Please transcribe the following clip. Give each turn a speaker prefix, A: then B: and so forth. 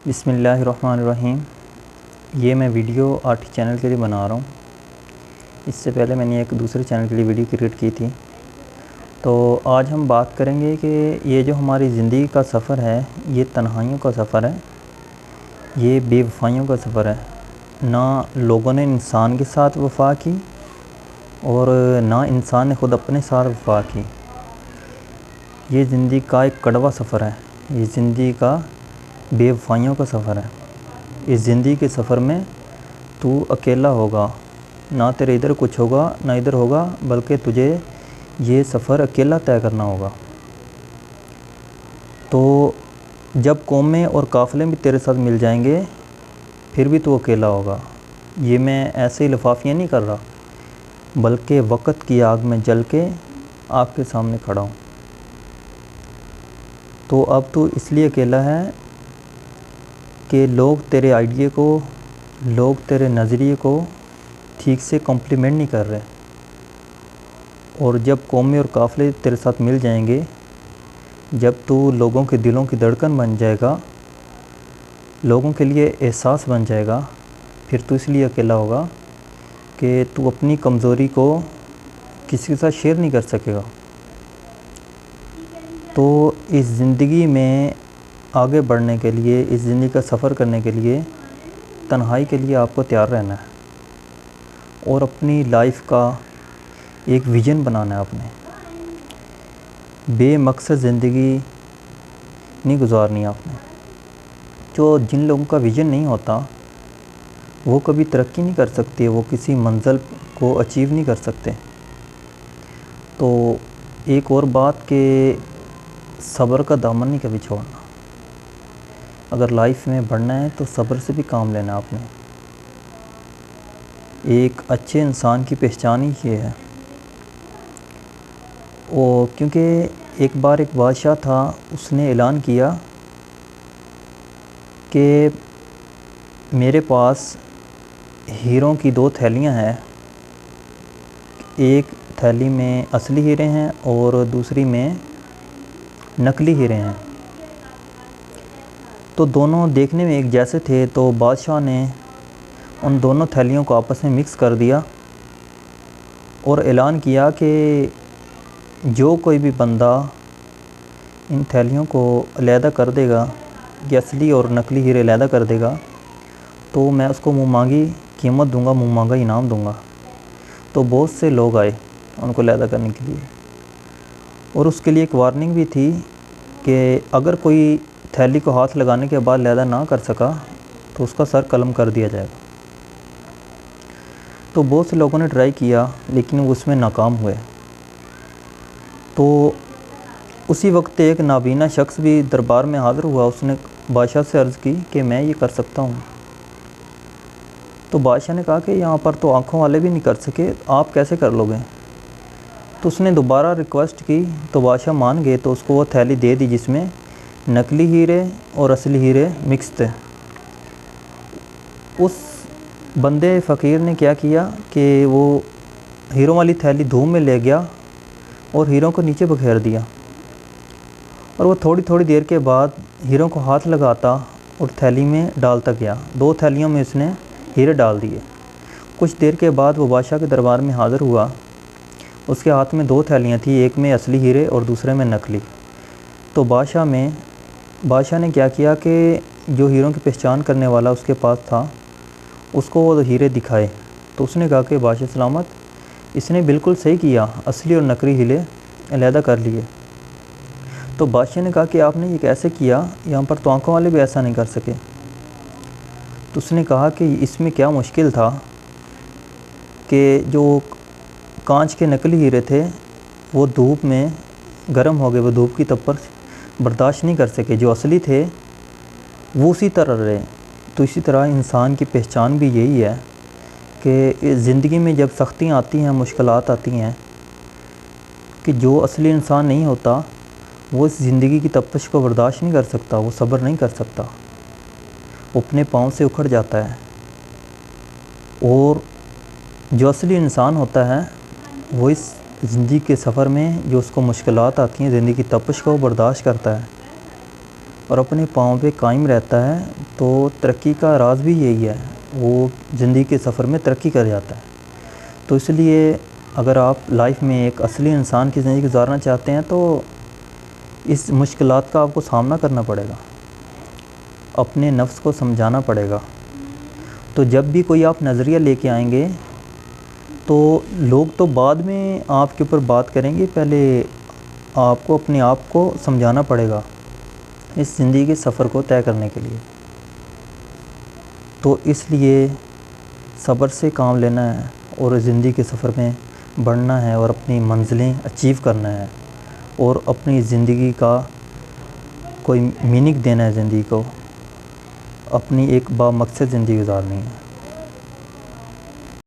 A: बिस्मिल्लाहिर्रहमानिर्रहीम। ये मैं वीडियो आर्टी चैनल के लिए बना रहा हूँ। इससे पहले मैंने एक दूसरे चैनल के लिए वीडियो क्रिएट की थी। तो आज हम बात करेंगे कि ये जो हमारी ज़िंदगी का सफ़र है, ये तन्हाइयों का सफ़र है, ये बेवफ़ाइयों का सफ़र है। ना लोगों ने इंसान के साथ वफ़ा की और ना इंसान ने ख़ुद अपने साथ वफ़ा की। ये ज़िंदगी का एक कड़वा सफ़र है। ये ज़िंदगी का बेवफ़ाइयों का सफ़र है। इस ज़िंदगी के सफ़र में तू अकेला होगा, ना तेरे इधर कुछ होगा ना इधर होगा, बल्कि तुझे ये सफ़र अकेला तय करना होगा। तो जब कौमें और काफ़िले भी तेरे साथ मिल जाएंगे, फिर भी तू अकेला होगा। ये मैं ऐसे ही लफाफियाँ नहीं कर रहा, बल्कि वक़्त की आग में जल के आपके सामने खड़ा हूँ। तो अब तू इसलिए अकेला है कि लोग तेरे आइडिया को, लोग तेरे नज़रिए को ठीक से कॉम्प्लीमेंट नहीं कर रहे। और जब कौमें और काफ़िले तेरे साथ मिल जाएंगे, जब तू लोगों के दिलों की धड़कन बन जाएगा, लोगों के लिए एहसास बन जाएगा, फिर तू इसलिए अकेला होगा कि तू अपनी कमज़ोरी को किसी के साथ शेयर नहीं कर सकेगा। तो इस ज़िंदगी में आगे बढ़ने के लिए, इस ज़िंदगी का सफ़र करने के लिए, तन्हाई के लिए आपको तैयार रहना है और अपनी लाइफ का एक विज़न बनाना है। अपने बेमकसद ज़िंदगी नहीं गुजारनी आपने। जिन लोगों का विज़न नहीं होता, वो कभी तरक्की नहीं कर सकते, वो किसी मंज़िल को अचीव नहीं कर सकते। तो एक और बात कि सब्र का दामन नहीं कभी छोड़ना। अगर लाइफ में बढ़ना है तो सब्र से भी काम लेना आपने। एक अच्छे इंसान की पहचान ही ये है। क्योंकि एक बार एक बादशाह था, उसने ऐलान किया कि मेरे पास हीरों की 2 थैलियां हैं। एक थैली में असली हीरे हैं और दूसरी में नकली हीरे हैं। तो दोनों देखने में एक जैसे थे। तो बादशाह ने उन दोनों थैलियों को आपस में मिक्स कर दिया और ऐलान किया कि जो कोई भी बंदा इन थैलियों को अलहदा कर देगा, कि असली और नकली हीरे अलहदा कर देगा, तो मैं उसको मुँह मांगी कीमत दूंगा, मुँह मांगा इनाम दूंगा। तो बहुत से लोग आए उनको अलहदा करने के लिए, और उसके लिए एक वार्निंग भी थी कि अगर कोई थैली को हाथ लगाने के बाद अलहदा ना कर सका तो उसका सर कलम कर दिया जाएगा। तो बहुत से लोगों ने ट्राई किया, लेकिन वो उसमें नाकाम हुए। तो उसी वक्त एक नाबीना शख्स भी दरबार में हाज़िर हुआ। उसने बादशाह से अर्ज़ की कि मैं ये कर सकता हूँ। तो बादशाह ने कहा कि यहाँ पर तो आँखों वाले भी नहीं कर सके, आप कैसे कर लोगे। तो उसने दोबारा रिक्वेस्ट की, तो बादशाह मान गए। तो उसको वो थैली दे दी जिसमें नकली हीरे और असली हीरे मिक्स थे। उस बंदे फ़कीर ने क्या किया कि वो हीरों वाली थैली धूम में ले गया और हीरों को नीचे बखेर दिया। और वो थोड़ी थोड़ी देर के बाद हीरों को हाथ लगाता और थैली में डालता गया। 2 थैलियों में उसने हीरे डाल दिए। कुछ देर के बाद वो बादशाह के दरबार में हाज़िर हुआ। उसके हाथ में 2 थैलियाँ थी, एक में असली हीरे और दूसरे में नकली। तो बादशाह ने क्या किया कि जो हीरों की पहचान करने वाला उसके पास था, उसको वो हीरे दिखाए। तो उसने कहा कि बादशाह सलामत, इसने बिल्कुल सही किया, असली और नकली हीरे अलहदा कर लिए। तो बादशाह ने कहा कि आपने ये कैसे किया, यहाँ पर तो आँखों वाले भी ऐसा नहीं कर सके। तो उसने कहा कि इसमें क्या मुश्किल था कि जो कांच के नकली हीरे थे वो धूप में गर्म हो गए, वो धूप की तपश बर्दाश्त नहीं कर सके। जो असली थे वो उसी तरह रहे। तो इसी तरह इंसान की पहचान भी यही है कि ज़िंदगी में जब सख्तियाँ आती हैं, मुश्किलात आती हैं, कि जो असली इंसान नहीं होता वो इस ज़िंदगी की तपश को बर्दाश्त नहीं कर सकता, वो सब्र नहीं कर सकता, वो अपने पाँव से उखड़ जाता है। और जो असली इंसान होता है वो इस ज़िंदगी के सफ़र में जो उसको मुश्किलात आती हैं, ज़िंदगी की तपश को बर्दाश्त करता है और अपने पाँव पे कायम रहता है, तो तरक्की का राज भी यही है, वो ज़िंदगी के सफ़र में तरक्की कर जाता है। तो इसलिए अगर आप लाइफ में एक असली इंसान की ज़िंदगी गुजारना चाहते हैं तो इस मुश्किलात का आपको सामना करना पड़ेगा, अपने नफ्स को समझाना पड़ेगा। तो जब भी कोई आप नज़रिया लेके आएंगे तो लोग तो बाद में आपके ऊपर बात करेंगे, पहले आपको अपने आप को समझाना पड़ेगा इस ज़िंदगी के सफ़र को तय करने के लिए। तो इसलिए सब्र से काम लेना है और ज़िंदगी के सफ़र में बढ़ना है और अपनी मंज़िलें अचीव करना है और अपनी ज़िंदगी का कोई मीनिंग देना है, ज़िंदगी को अपनी एक बामकसद ज़िंदगी गुजारनी है।